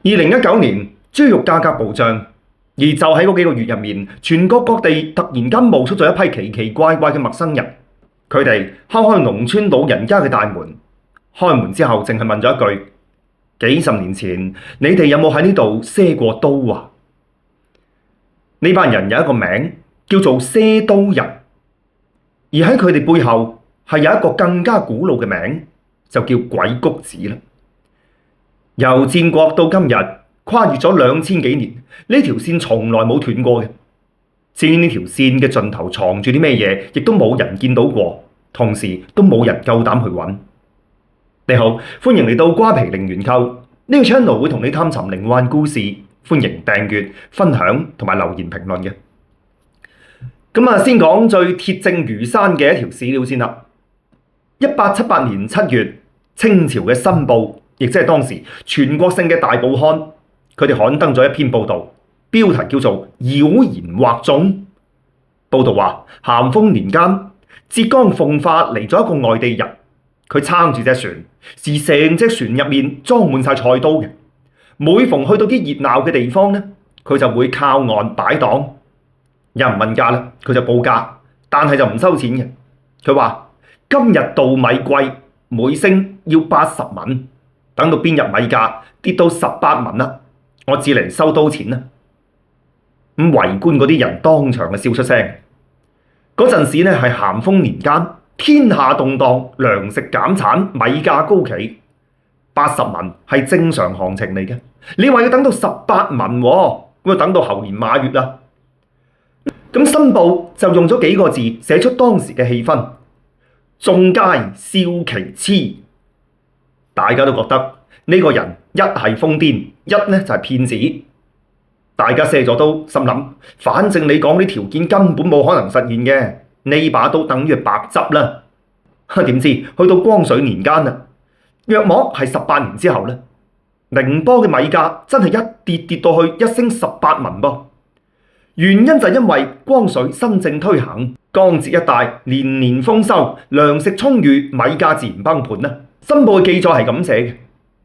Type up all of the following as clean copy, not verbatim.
2019年豬肉價格暴漲，而就喺嗰幾個月入面，全國各地突然間冒出咗一批奇奇怪怪嘅陌生人。佢哋敲開農村老人家嘅大門，開門之後淨係問咗一句：幾十年前你哋有冇喺呢度賒過刀啊？呢班人有一個名叫做賒刀人，而喺佢哋背後係有一個更加古老嘅名，就叫鬼谷子啦。由戰國到今日，跨越咗2000幾年，呢條線從來冇斷過嘅。至於呢條線嘅盡頭藏住啲咩嘢，亦都冇人見到過，同時都冇人夠膽去揾。你好，歡迎嚟到瓜皮靈元購，呢個 channel 會同你探尋靈幻故事，歡迎訂閱、分享同埋留言評論嘅。先講最鐵證如山嘅一條史料先啦。1878年7月，清朝嘅新報，亦即係當時全國性嘅大報刊，佢哋刊登咗一篇報導，標題叫做《妖言惑眾》。報導話，咸豐年間，浙江奉化嚟咗一個外地人，佢撐住隻船，而成隻船入面裝滿晒菜刀嘅。每逢去到啲熱鬧嘅地方呢，佢就會靠岸擺檔。有人問價啦，佢就報價，但係就唔收錢嘅。佢話：今日稻米貴，每升要80文。等到邊日米價跌到18文啦，我至嚟收刀錢啦。圍觀嗰啲人當場就笑出聲。嗰陣時呢係咸豐年間，天下動盪，糧食減產，米價高企，80文係正常行情嚟嘅。你話要等到18文喎，咁要等到猴年馬月啦。新報就用咗幾個字寫出當時嘅氣氛：眾皆笑其痴。大家都覺得呢個人一係瘋癲，一呢就係騙子。大家卸咗刀，心諗反正你講啲條件根本冇可能實現嘅，呢把刀等於白執啦。點知去到光緒年間啦，約莫係18年之後呢，寧波嘅米價真係一跌到去一升18文噃。原因就係因為光緒新政推行，江浙一帶年年豐收，糧食充裕，米價自然崩盤啦。新報嘅記載係咁寫嘅，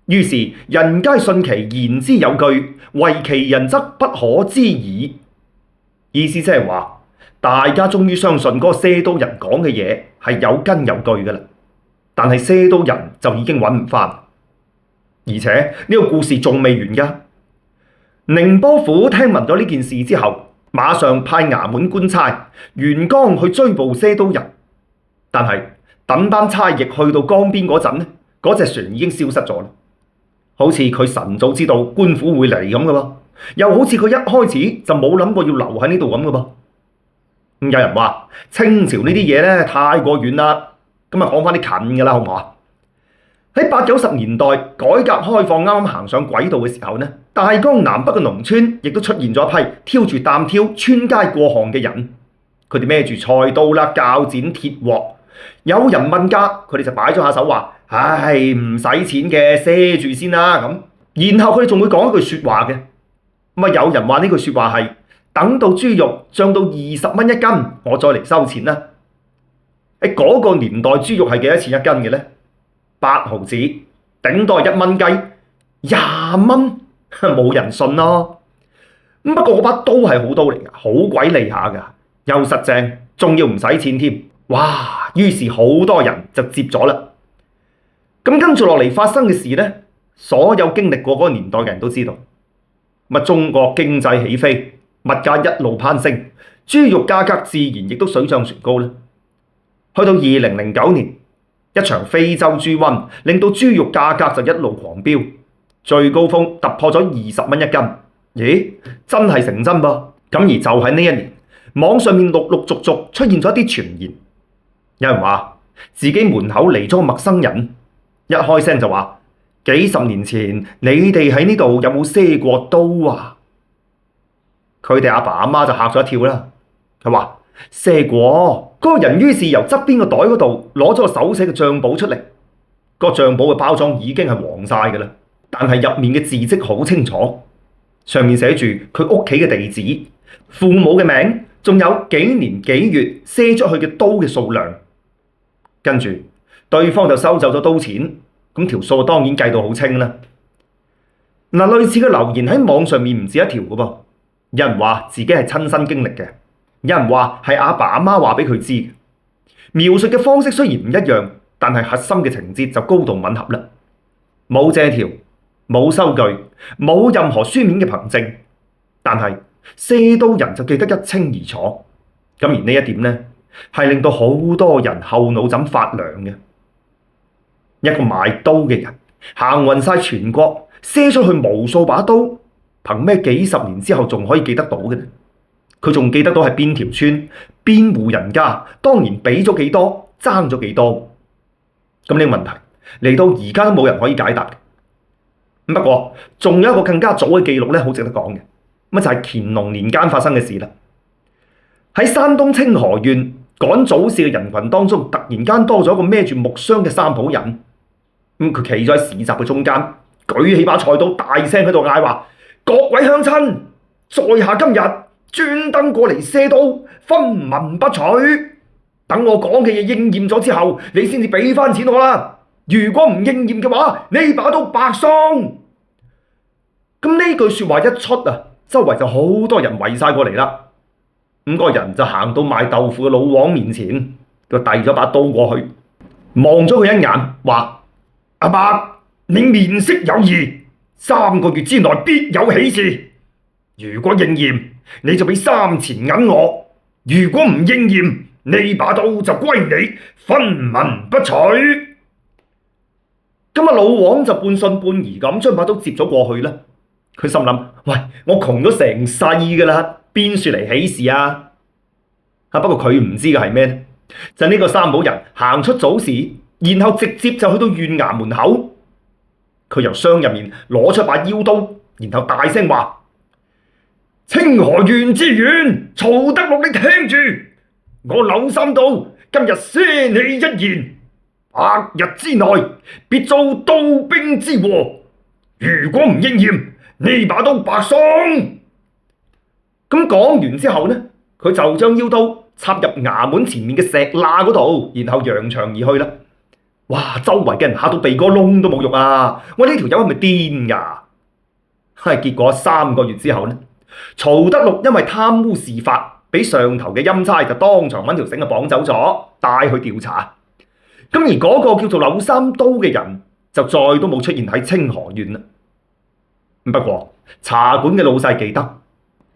於是人皆信其言之有據，惟其人則不可知矣。意思即係話，大家終於相信嗰個賒刀人講嘅嘢係有根有據噶啦。但係賒刀人就已經揾唔返，而且呢個故事仲未完噶。寧波府聽聞咗呢件事之後，馬上派衙門官差沿江去追捕賒刀人，但係等班差役去到江邊嗰陣呢，嗰隻船已經消失咗啦。好似佢晨早知道官府會嚟咁嘅噃，又好似佢一開始就冇諗過要留喺呢度咁嘅噃。有人話清朝呢啲嘢呢太過遠啦，講翻啲近嘅啦，好唔好啊？喺80、90年代改革開放啱啱行上軌道嘅時候呢，大江南北嘅農村亦都出現咗一批挑住擔挑穿街過巷嘅人，佢哋孭住菜刀啦、鉸剪、鐵鑊。有人問價，佢哋就擺咗下手話：唉，唔使錢嘅，賒住先啦咁。然後佢哋仲會講一句説話嘅，有人話呢句説話係：等到豬肉漲到20蚊一斤，我再嚟收錢啦。喺嗰個年代，豬肉係幾多錢一斤嘅呢？8毫子，頂多1蚊雞，20蚊，冇人信咯。不過嗰把刀係好刀嚟㗎，好鬼利下㗎，又實正，仲要唔使錢添。哇！於是好多人就接咗啦。跟住落嚟發生嘅事呢，所有經歷過嗰個年代嘅人都知道。中國經濟起飛，物價一路攀升，豬肉價格自然亦都水漲船高啦。去到2009年，一場非洲豬瘟令到豬肉價格就一路狂飆，最高峰突破咗20蚊一斤。咦，真係成真噃！而就喺呢一年，網上面陸陸續續出現咗一啲傳言。有人話自己門口嚟咗個陌生人，一開聲就話：幾十年前你哋喺呢度有冇賒過刀啊？佢哋阿爸阿媽就嚇咗一跳啦。佢話：賒過。嗰個人於是由側邊個袋嗰度攞咗個手寫嘅帳簿出嚟，個帳簿嘅包裝已經係黃晒㗎啦，但係入面嘅字跡好清楚，上面寫住佢屋企嘅地址、父母嘅名，仲有幾年幾月賒出去嘅刀嘅數量。跟住對方就收走咗刀錢，條數當然計到好清啦。嗱，類似嘅留言喺網上面唔止一條嘅噃，有人話自己係親身經歷嘅，有人話係阿爸阿媽話俾佢知嘅。描述嘅方式雖然唔一樣，但係核心嘅情節就高度吻合啦。冇借條，冇收據，冇任何書面嘅憑證，但係射刀人就記得一清二楚。咁而呢一點呢，係令到好多人後腦枕發涼嘅。一個賣刀嘅人行勻晒全國，射出去無數把刀，憑咩幾十年之後仲可以記得到嘅呢？佢仲記得到係邊條村、邊戶人家，當年俾咗幾多，爭咗幾多？咁呢個問題嚟到而家都冇人可以解答嘅。不過仲有一個更加早嘅記錄咧，好值得講嘅，咁就係乾隆年間發生嘅事啦。喺山東清河縣趕早市嘅人群當中，突然間多咗一個孭住木箱嘅三浦人。佢企咗喺市集嘅中間，舉起把菜刀，大聲喺度嗌話：各位鄉親，在下今日專登過嚟射刀，分文不取。等我講嘅嘢應驗咗之後，你先至俾翻錢我啦。如果唔應驗嘅話，呢把刀白送。咁呢句說話一出啊，周圍就好多人圍晒過嚟啦。五個人就行到賣豆腐嘅老王面前，佢遞咗把刀過去，望咗佢一眼，話：阿伯，你面色有異，3個月之內必有喜事。如果應驗，你就俾3錢銀我；如果唔應驗，呢把刀就歸你，分文不取。咁老王就半信半疑咁將把刀接咗過去啦。佢心諗：喂，我窮咗成世噶啦，邊說嚟喜事啊？不過佢唔知嘅係咩呢？就呢個三浦人行出早市，然後直接就去到縣衙門口。佢由箱入面攞出把腰刀，然後大聲話：清河縣知縣曹德祿，你聽住，我柳三刀今日賒你一言，100日之內必遭刀兵之禍。如果唔應驗，呢把刀白送。咁講完之後呢，佢就將腰刀插入衙門前面嘅石罅嗰度，然後揚長而去啦。哇！周圍嘅人嚇到鼻哥窿都冇肉啊！我呢條友係咪癲㗎？結果3個月之後呢，曹德祿因為貪污事發，俾上頭嘅欽差就當場揾條繩就綁走咗，帶去調查。咁而嗰個叫做柳三刀嘅人就再都冇出現喺清河縣啦。不過茶館嘅老細記得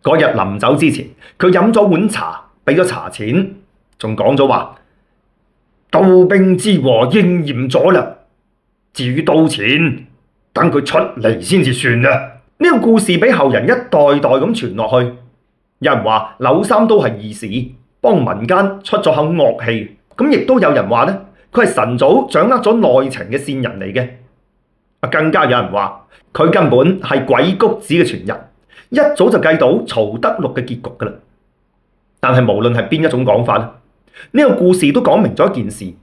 嗰日臨走之前，佢飲咗碗茶，俾咗茶錢，仲講咗話：刀兵之禍應驗咗啦，至於刀錢，等佢出嚟先至算啦。呢個故事俾後人一代代咁傳落去。有人話柳三刀係義士，幫民間出咗口惡氣。咁亦都有人話呢，佢係晨早掌握咗內情嘅線人嚟嘅。更加有人話佢根本係鬼谷子嘅傳人，一早就計到曹德祿嘅結局噶啦。但係無論係邊一種講法咧，呢個故事都講明咗一件事，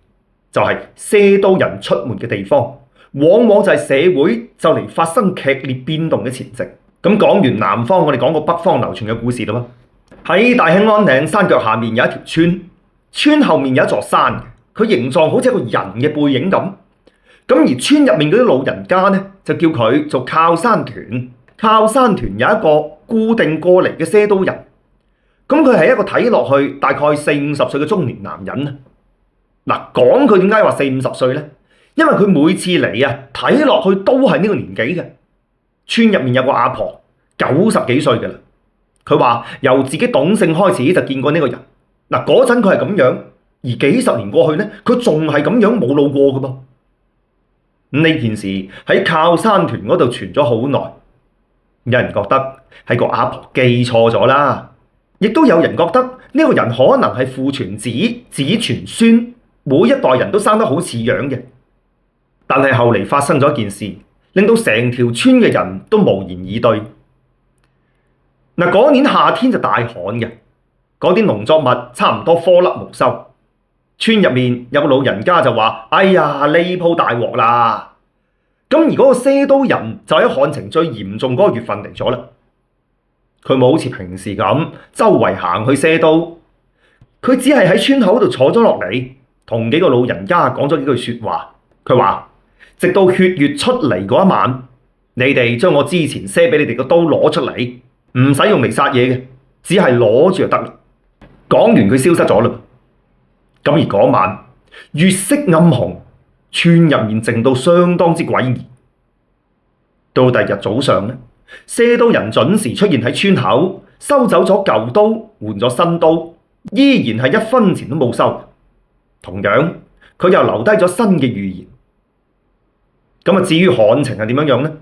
就係射刀人出沒嘅地方，往往就係社會就嚟發生劇烈變動嘅前夕。咁講完南方，我哋講個北方流傳嘅故事啦。喺大興安嶺山腳下面有一條村，村後面有一座山，佢形狀好似一個人嘅背影咁。咁而村入面嗰啲老人家呢，就叫佢做靠山團。靠山團有一個固定過嚟嘅射刀人，咁佢係一個睇落去大概40-50歲嘅中年男人啊。嗱，講佢點解話40-50歲呢？因為佢每次嚟啊，睇落去都係呢個年紀嘅。村入面有個阿婆90幾歲嘅啦，佢話由自己懂性開始就見過呢個人。嗱，嗰陣佢係咁樣，而幾十年過去呢，佢仲係咁樣冇老過嘅噃。呢件事喺靠山團嗰度傳咗好耐，有人覺得係個阿婆記錯咗啦，亦都有人覺得呢個人可能係父傳子，子傳孫，每一代人都生得好似樣嘅。但係後嚟發生咗一件事，令到成條村嘅人都無言以對。嗰年夏天就大旱嘅，嗰啲農作物差唔多顆粒無收。村入面有個老人家就話：哎呀，呢鋪大鑊啦！咁而嗰個射刀人就喺旱情最嚴重嗰個月份嚟咗啦。佢冇好似平時咁周圍行去射刀，佢只係喺村口度坐咗落嚟，同幾個老人家講咗幾句說話。佢話直到血月出嚟嗰一晚，你哋將我之前賒俾你哋嘅刀攞出嚟，唔使用嚟殺嘢嘅，只係攞住就得啦。講完佢消失咗啦。咁而嗰晚月色暗紅，村入面靜到相當之詭異。到第二日早上呢，賒刀人準時出現喺村口，收走咗舊刀，換咗新刀，依然係一分錢都冇收。同樣，佢又留低咗新嘅預言。咁啊，至於旱情係點樣呢？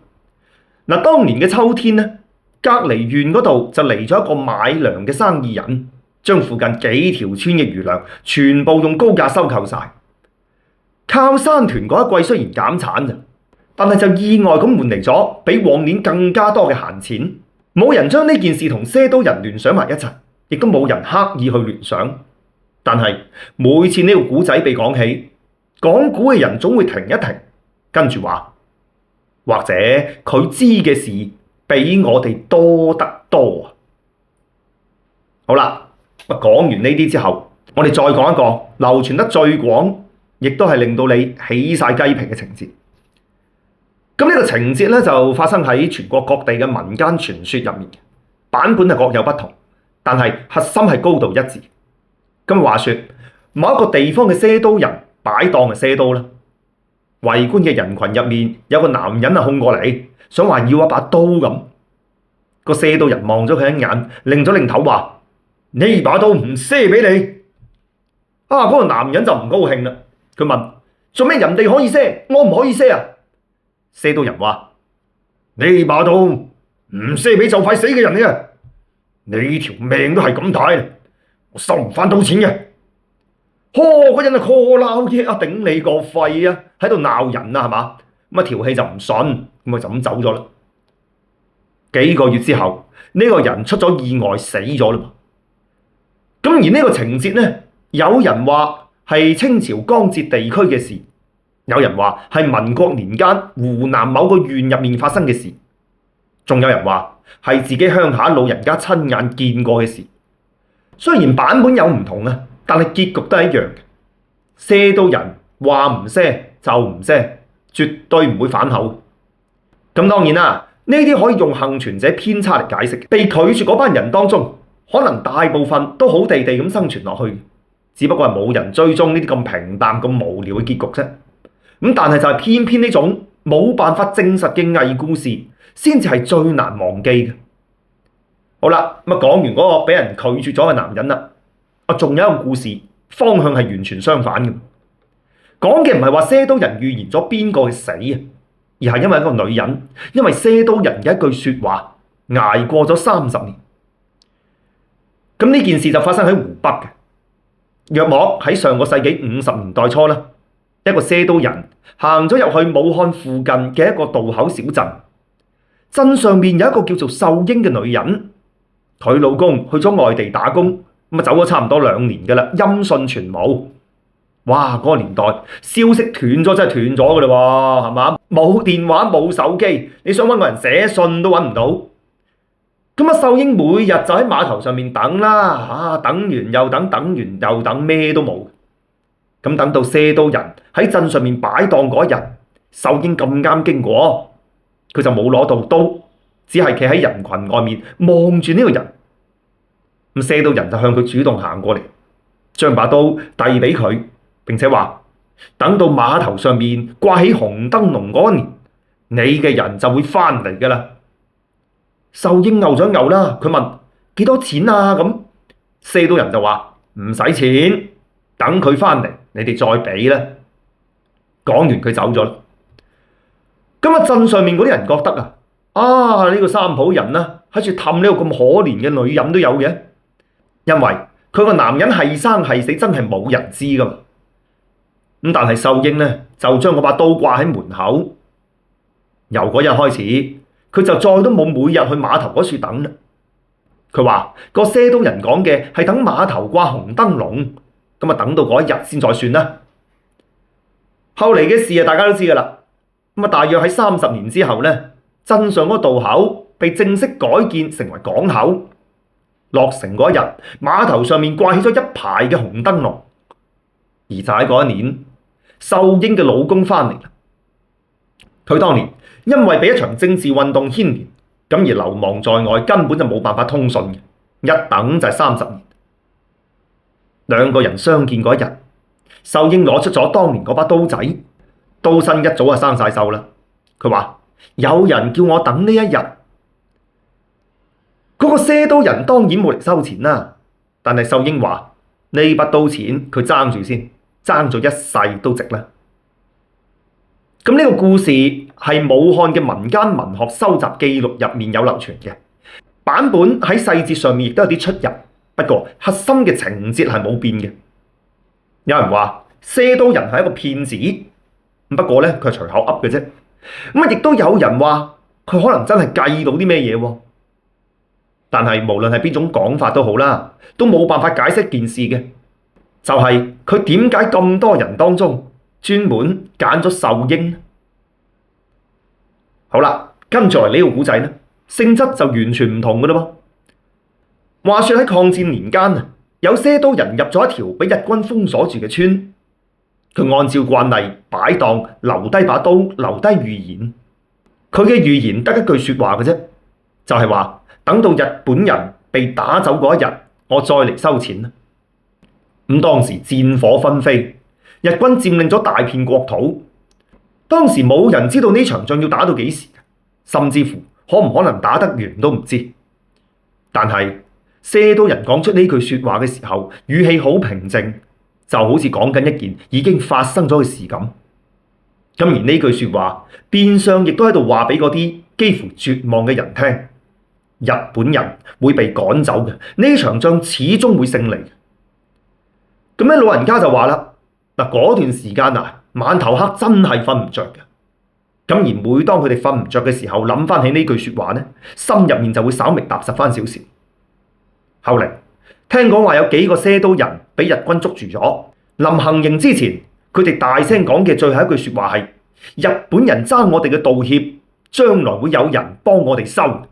嗱，當年嘅秋天呢，隔離縣嗰度就嚟咗一個買糧嘅生意人，將附近幾條村嘅餘糧全部用高價收購晒。靠山屯嗰一季雖然減產，但係就意外咁換嚟咗比往年更加多嘅閒錢。冇人將呢件事同賒刀人聯想埋一齊，亦都冇人刻意去聯想。但係每次呢個古仔被講起，講古嘅人總會停一停，跟住話，或者佢知嘅事比我哋多得多。好啦，講完呢啲之後，我哋再講一個流傳得最廣，亦都係令到你起晒雞皮嘅情節。咁呢個情節咧就發生喺全國各地嘅民間傳說入面，版本係各有不同，但係核心係高度一致。咁話說，某一個地方嘅賒刀人擺檔嘅賒刀啦，圍觀嘅人群入面有個男人控過嚟，想話要一把刀咁。個賒刀人望咗佢一眼，擰咗擰頭話：呢把刀唔賒俾你。嗰個男人就唔高興啦，佢問：做咩人哋可以賒，我唔可以賒啊？賒刀人話：呢把刀唔賒俾就快死嘅人嘅，你條命都係咁大，我收唔返刀錢嘅。嗰人啊，call鬧嘢啊，頂你個肺啊，喺度鬧人啊，係嘛？咁啊條氣就唔順，咁啊就咁走咗啦。幾個月之後，呢個人出咗意外死咗啦。咁而呢個情節呢，有人話係清朝江浙地區嘅事，有人話係民國年間湖南某個縣入面發生嘅事，仲有人話係自己鄉下老人家親眼見過嘅事。雖然版本有唔同啊，但係結局都係一樣嘅。賒刀人話唔賒就唔賒，絕對唔會反口。咁當然啦，呢啲可以用幸存者偏差嚟解釋。被拒絕嗰班人當中，可能大部分都好地地咁生存落去，只不過係冇人追蹤呢啲咁平淡、咁無聊嘅結局啫。但係就係偏偏呢種冇辦法證實嘅偽故事，先至係最難忘記嘅。好啦，講完嗰個俾人拒絕咗嘅男人啦，仲有一個故事，方向係完全相反嘅。講嘅唔係話賒刀人預言咗邊個嘅死啊，而係因為一個女人，因為賒刀人嘅一句說話，捱過咗30年。咁呢件事就發生喺湖北嘅，約莫喺上個世紀50年代初啦。一個賒刀人行咗入去武漢附近嘅一個渡口小鎮，鎮上面有一個叫做秀英嘅女人，佢老公去咗外地打工，走咗差唔多2年㗎啦，音訊全無。哇！嗰個年代消息斷咗真係斷咗㗎啦喎，係嘛？冇電話冇手機，你想揾個人寫信都揾唔到。咁秀英每日就喺碼頭上面等啦，等完又等，等完又等，咩都冇。咁等到賒刀人喺鎮上面擺檔嗰日，秀英咁啱經過，佢就冇攞到刀，只係企喺人群外面望住呢個人。咁賒刀人就向佢主動行過嚟，將把刀遞俾佢，並且話：等到碼頭上面掛起紅燈籠嗰年，你嘅人就會返嚟㗎啦。秀英牛咗牛啦，佢問：幾多錢啊？咁賒刀人就話：唔使錢，等佢返嚟，你哋再俾啦。講完佢走咗啦。咁鎮上面嗰啲人覺得呢個三浦人喺處氹呢個咁可憐嘅女人都有嘅，因為佢個男人係生係死真係冇人知㗎嘛。但係秀英呢，就將嗰把刀掛喺門口，由嗰日開始，佢就再都冇每日去碼頭嗰處等啦。佢話個賒刀人講嘅係等碼頭掛紅燈籠，等到嗰一日先再算啦。後嚟嘅事大家都知㗎啦。大約喺30年之後呢，鎮上嗰個渡口被正式改建成為港口。落成嗰一日，碼頭上面掛起咗一排嘅紅燈籠。而就喺嗰一年，秀英嘅老公返嚟啦。佢當年因為被一場政治運動牽連，咁而流亡在外，根本就冇辦法通訊嘅，一等就係30年。兩個人相見嗰一日，秀英攞出咗當年嗰把刀仔，刀身一早就生晒鏽啦。佢話：有人叫我等呢一日。嗰個賒刀人當然冇嚟收錢啦，但係秀英話呢筆刀錢佢爭住先，爭咗一世都值啦。咁呢個故事係武漢嘅民間文學收集記錄入面有流傳嘅，版本喺細節上面亦都有啲出入，不過核心嘅情節係冇變嘅。有人話賒刀人係一個騙子，不過呢，佢係隨口噏嘅啫。咁亦都有人話佢可能真係計到啲咩嘢喎。但係無論係邊種講法都好啦，都冇辦法解釋件事嘅，就係佢點解咁多人當中專門揀咗秀英呢？好啦，跟住嚟呢個古仔呢，性質就完全唔同嘅啦噃。話說喺抗戰年間啊，有賒刀人入咗一條俾日軍封鎖住嘅村，佢按照慣例擺檔，留低把刀，留低預言。佢嘅預言得一句説話嘅啫，就係話，等到日本人被打走嗰一日，我再嚟收錢啦。咁當時戰火紛飛，日軍佔領咗大片國土，當時冇人知道呢場仗要打到幾時，甚至乎可唔可能打得完都唔知。但係賒刀人講出呢句説話嘅時候，語氣好平靜，就好似講緊一件已經發生咗嘅事咁。咁而呢句説話，變相亦都喺度話俾嗰啲幾乎絕望嘅人聽。日本人會被趕走嘅，呢場仗始終會勝利。咁咧，老人家就話啦，嗱，嗰段時間啊，晚頭黑真係瞓唔着嘅。咁而每當佢哋瞓唔着嘅時候，諗翻起呢句説話呢，心入面就會稍微踏實翻少少。後嚟聽講話有幾個賒刀人俾日軍捉住咗，臨行刑之前，佢哋大聲講嘅最後一句説話係：日本人爭我哋嘅道歉，將來會有人幫我哋收。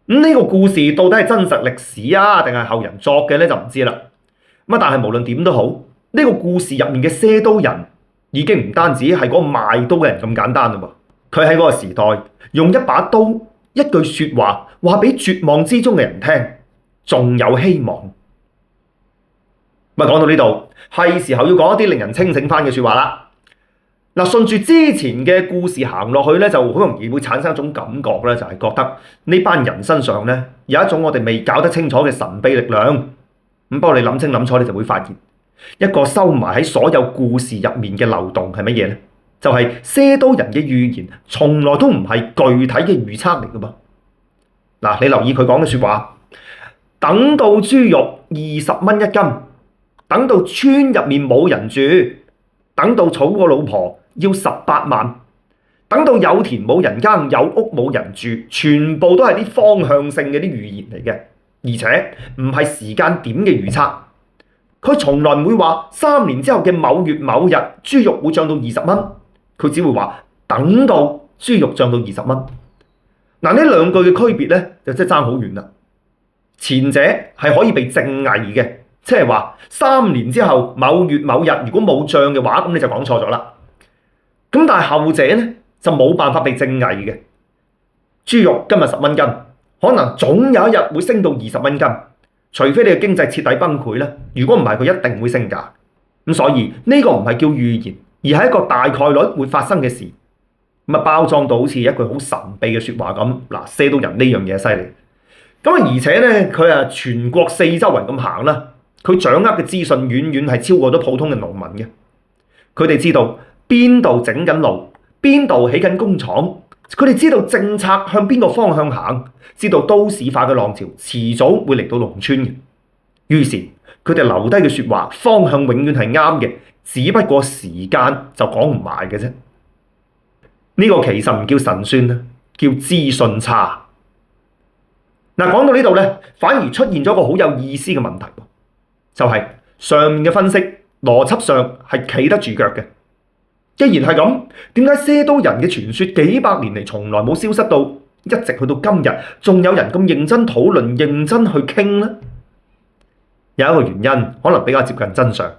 呢個故事到底係真實歷史啊，定係後人作嘅呢？就唔知啦。但係無論點都好，呢個故事入面嘅賒刀人已經唔單止係嗰個賣刀嘅人咁簡單啦喎。佢喺嗰個時代用一把刀、一句説話話俾絕望之中嘅人聽，仲有希望。講到呢度，係時候要講一啲令人清醒翻嘅説話啦。嗱，順住之前嘅故事行落去咧，就好容易會產生一種感覺咧，就係覺得呢班人身上咧有一種我哋未搞得清楚嘅神秘力量。咁不過你諗清諗楚，你就會發現一個收埋喺所有故事入面嘅漏洞係乜嘢呢？就係賒刀人嘅預言，從來都唔係具體嘅預測嚟㗎噃。嗱，你留意佢講嘅説話，等到豬肉20蚊一斤，等到村入面冇人住，等到娶個老婆要18萬，等到有田冇人耕，有屋冇人住，全部都係啲方向性嘅啲預言嚟嘅，而且唔係時間點嘅預測。佢從來唔會話3年之後嘅某月某日豬肉會漲到20蚊，佢只會話等到豬肉漲到20蚊。嗱，呢兩句嘅區別咧就真係爭好遠啦。前者係可以被證偽嘅，即係話3年之後某月某日如果冇漲嘅話，咁你就講錯咗啦。咁但係後者咧就冇辦法被證偽嘅。豬肉今日10蚊斤，可能總有一日會升到20蚊斤，除非你嘅經濟徹底崩潰啦。如果唔係，佢一定會升價。咁所以呢個唔係叫預言，而係一個大概率會發生嘅事。咁啊，包裝到好似一句好神秘嘅説話咁。嗱，賒刀人呢樣嘢犀利。咁啊，而且咧佢啊全國四周圍咁行啦，佢掌握嘅資訊遠遠係超過咗普通嘅農民嘅。佢哋知道邊度整緊路，邊度起緊工廠，佢哋知道政策向邊個方向行，知道都市化嘅浪潮遲早會嚟到農村嘅。於是佢哋留低嘅説話方向永遠係啱嘅，只不過時間就講唔埋嘅啫。呢個其實唔叫神算啦，叫資訊差。嗱，講到呢度咧，反而出現咗個好有意思嘅問題，就係上面嘅分析邏輯上係企得住腳嘅。既然係咁，點解賒刀人嘅傳說幾百年嚟從來冇消失到，一直去到今日，仲有人咁認真討論、認真去傾呢？有一個原因可能比較接近真相，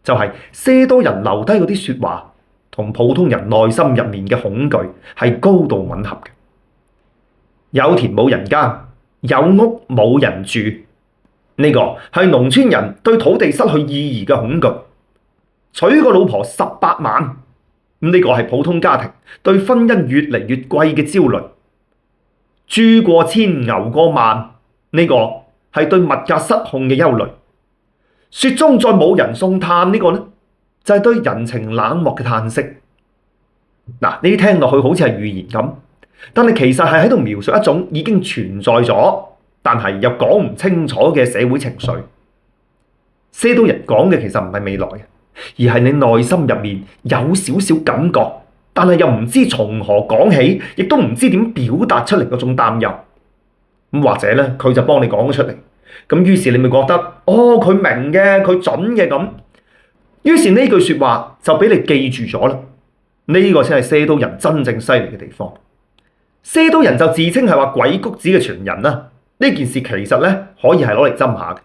就係賒刀人留低嗰啲説話同普通人內心入面嘅恐懼係高度吻合嘅。有田冇人耕，有屋冇人住，呢個係農村人對土地失去意義嘅恐懼。娶個老婆18萬，呢個係普通家庭對婚姻越嚟越貴嘅焦慮。豬過千牛過萬，呢個係對物價失控嘅憂慮。雪中再冇人送炭，呢個呢就係對人情冷漠嘅嘆息。嗱，呢啲聽落去好似係預言咁，但係其實係喺度描述一種已經存在咗，但係又講唔清楚嘅社會情緒。些刀人講嘅其實唔係未來，而係你內心入面有少少感覺，但係又唔知從何講起，亦都唔知點表達出嚟嗰種擔憂。咁或者呢，佢就幫你講咗出嚟，咁於是你咪覺得哦，佢明嘅，佢準嘅咁，於是呢句說話就俾你記住咗啦。呢個先係些刀人真正犀利嘅地方。些刀人就自稱係話鬼谷子嘅傳人啦。呢件事其實呢，可以係攞嚟針下嘅。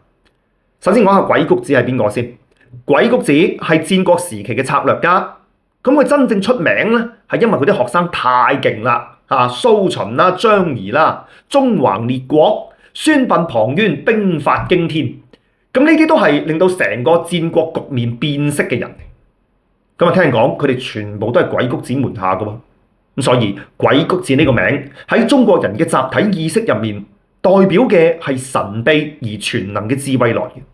首先講下鬼谷子係邊個先。鬼谷子係戰國時期嘅策略家。咁佢真正出名呢，係因為佢啲學生太勁啦，蘇秦啦、張儀啦，縱橫列國，孫臏、龐涓，兵法驚天。咁呢啲都係令到成個戰國局面變色嘅人。咁啊，聽講佢哋全部都係鬼谷子門下嘅喎。咁所以鬼谷子呢個名喺中國人嘅集體意識入面，代表嘅係神秘而全能嘅智慧來源。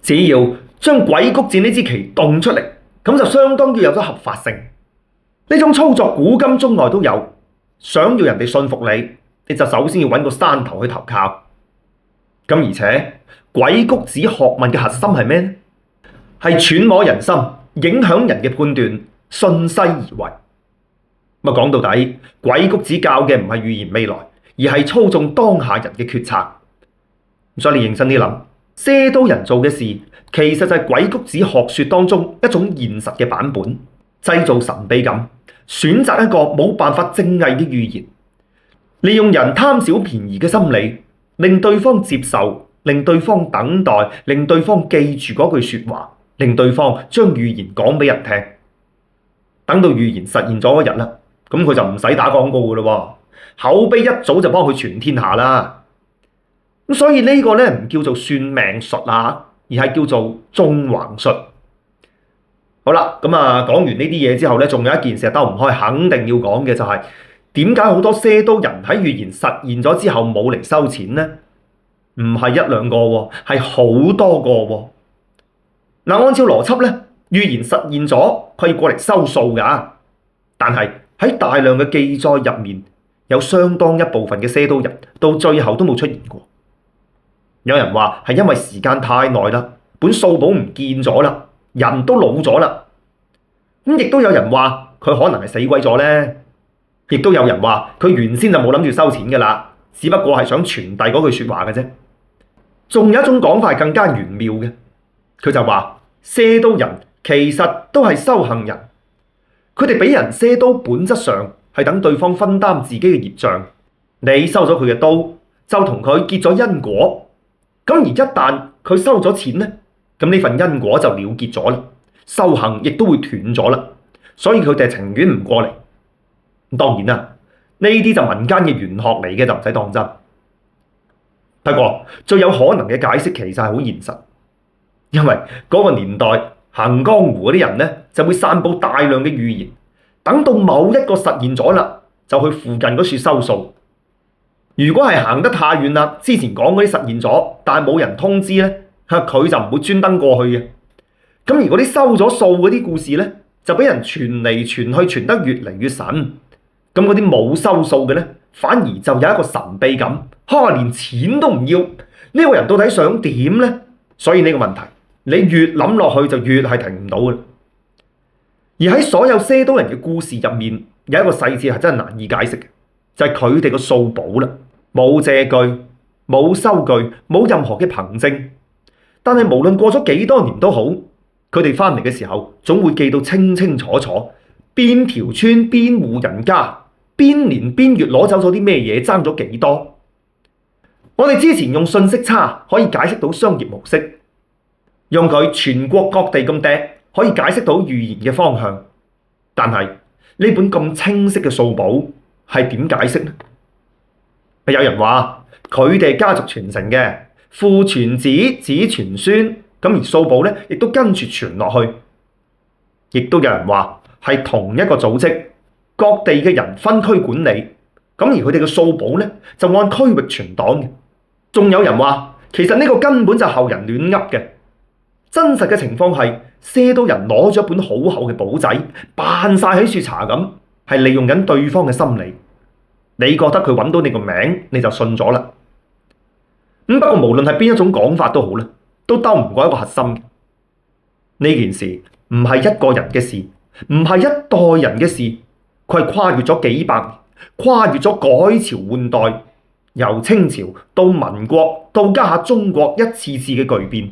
只要將鬼谷子呢支旗動出嚟，咁就相當於有咗合法性。呢種操作古今中外都有。想要人哋信服你，你就首先要揾個山頭去投靠。咁而且鬼谷子學問嘅核心係咩呢？係揣摩人心，影響人嘅判斷，順勢而為。咁講到底，鬼谷子教嘅唔係預言未來，而係操縱當下人嘅決策。所以你認真啲諗，些刀人做嘅事，其實就係鬼谷子學說當中一種現實嘅版本，製造神秘感，選擇一個冇辦法證偽嘅預言，利用人貪小便宜嘅心理，令對方接受，令對方等待，令對方記住嗰句說話，令對方將預言講俾人聽。等到預言實現咗嗰日啦，咁佢就唔使打廣告噶咯，口碑一早就幫佢傳天下啦。咁所以呢個咧唔叫做算命術啊，而係叫做縱橫術。好啦，咁講完呢啲嘢之後咧，仲有一件事係兜唔開，肯定要講嘅就係點解好多些刀人喺預言實現咗之後冇嚟收錢呢？唔係一兩個喎，係好多個喎。嗱，按照邏輯咧，預言實現咗，佢要過嚟收數㗎。但係喺大量嘅記載入面，有相當一部分嘅些刀人到最後都冇出現過。有人話係因為時間太耐啦，本數簿唔見咗啦，人都老咗啦。咁亦都有人話佢可能係死鬼咗呢。亦都有人話佢原先就冇諗住收錢㗎啦，只不過係想傳遞嗰句説話嘅啫。仲有一種講法係更加玄妙嘅，佢就話些刀人其實都係修行人。佢哋俾人些刀，本質上係等對方分擔自己嘅業障。你收咗佢嘅刀，就同佢結咗因果。咁而一旦佢收咗錢呢，咁呢份因果就了結咗啦，修行亦都會斷咗啦。所以佢哋情願唔過嚟。當然啦，呢啲就民間嘅玄學嚟嘅，就唔使當真。不過最有可能嘅解釋其實係好現實，因為嗰個年代行江湖嗰啲人呢，就會散佈大量嘅預言，等到某一個實現咗啦，就去附近嗰處收數。如果係行得太遠啦，之前講嗰啲實現咗，但係冇人通知呢，佢就唔會專登過去嘅。咁而嗰啲收咗數嗰啲故事呢，就俾人傳嚟傳去，傳得越嚟越神。咁嗰啲冇收數嘅呢，反而就有一個神秘感，連錢都唔要。呢個人到底想點呢？所以呢個問題，你越諗落去就越係停唔到嘅。而喺所有些刀人嘅故事入面，有一個細節係真係難以解釋嘅，就係佢哋個數簿啦，冇借據，冇收據，冇任何嘅憑證。但係無論過咗幾多年都好，佢哋翻嚟嘅時候，總會記到清清楚楚，邊條村邊戶人家，邊年邊月攞走咗啲咩嘢，爭咗幾多。我哋之前用信息差可以解釋到商業模式，用佢全國各地咁掟可以解釋到預言嘅方向。但係呢本咁清晰嘅數簿係點解釋呢？有人話佢哋家族傳承嘅，父傳子，子傳孫，咁而數簿咧亦都跟住傳落去。亦都有人話係同一個組織，各地嘅人分區管理，咁而佢哋嘅數簿咧就按區域傳檔嘅。仲有人話其實呢個根本就係後人亂噏嘅，真實嘅情況係些多人攞咗一本好厚嘅簿仔，扮晒喺處查咁，係利用緊對方嘅心理。你覺得佢揾到你個名，你就信咗啦。不過無論係邊一種講法都好啦，都兜唔過一個核心嘅。呢件事唔係一個人嘅事，唔係一代人嘅事，佢係跨越咗幾百年，跨越咗改朝換代，由清朝到民國到家下中國一次次嘅巨變。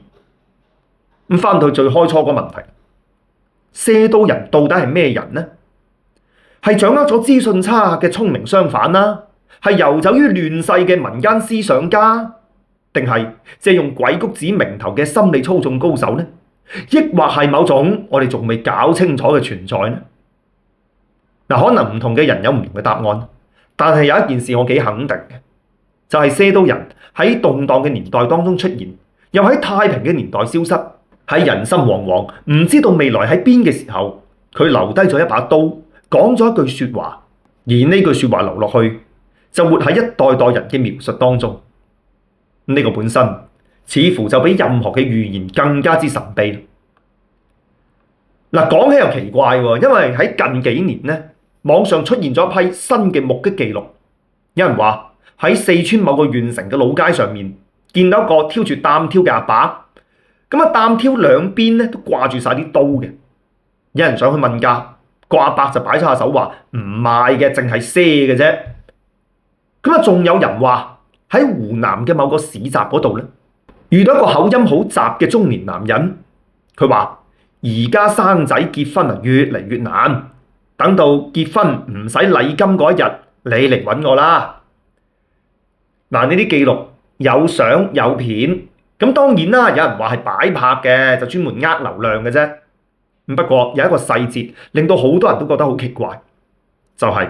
返到最開初個問題，些多人到底係咩人呢？係掌握咗資訊差嘅聰明商販啦，係遊走於亂世嘅民間思想家，定係借用鬼谷子名頭嘅心理操縱高手呢？抑或係某種我哋仲未搞清楚嘅存在呢？可能唔同嘅人有唔同嘅答案，但係有一件事我幾肯定嘅，就係些多人喺動盪嘅年代當中出現，又喺太平嘅年代消失，喺人心惶惶唔知道未來喺邊嘅時候，佢留低咗一把刀，講咗一句說話，而呢句說話留落去，就活喺一代代人嘅描述當中。呢個本身似乎就比任何嘅預言更加之神秘。講起又奇怪喎，因為喺近幾年呢，網上出現咗一批新嘅目擊記錄。有人話喺四川某個縣城嘅老街上面，見到一個挑住擔挑嘅阿伯，咁擔挑兩邊咧都掛住晒啲刀嘅。有人上去問價，個阿伯就擺咗下手話唔賣嘅，淨係賒嘅啫。仲有人話喺湖南嘅某個市集嗰度咧，遇到一個口音好雜嘅中年男人，佢話而家生仔結婚越嚟越難，等到結婚唔使禮金嗰一日，你嚟揾我啦。呢啲記錄有相有片，咁當然啦，有人話係擺拍嘅，就專門呃流量嘅啫。不過有一個細節令到好多人都覺得好奇怪，就係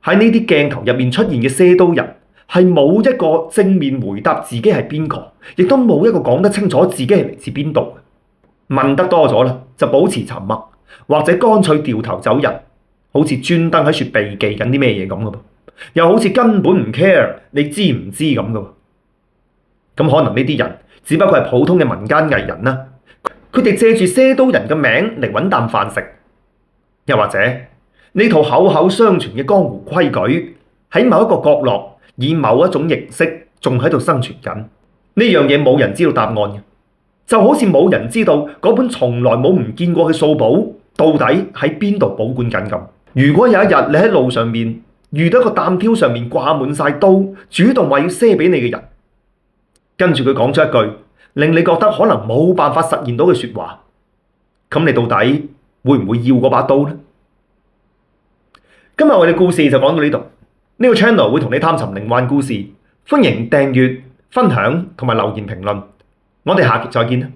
喺呢啲鏡頭入面出現嘅些多人，係冇一個正面回答自己係邊個，亦都冇一個講得清楚自己係嚟自邊度。問得多咗啦，就保持沉默，或者乾脆掉頭走人，好似專登喺處避忌緊啲咩嘢咁嘅噃，又好似根本唔 care 你知唔知咁嘅喎。咁可能呢啲人只不過係普通嘅民間藝人啦，佢哋借住些多人嘅名嚟揾啖飯食，又或者呢套口口相傳嘅江湖規矩喺某一個角落以某一種形式仲喺度生存緊。呢樣嘢冇人知道答案嘅。就好似冇人知道嗰本從來冇唔見過嘅數簿到底喺邊度保管緊咁。如果有一日你喺路上面遇到一個擔挑上面掛滿晒刀，主動話要賒俾你嘅人，跟住佢講咗一句令你覺得可能冇辦法實現到嘅說話，咁你到底會唔會要嗰把刀呢？今日我哋故事就講到呢度。呢個 channel 會同你探尋靈幻故事，歡迎訂閱、分享同埋留言評論。我哋下期再見。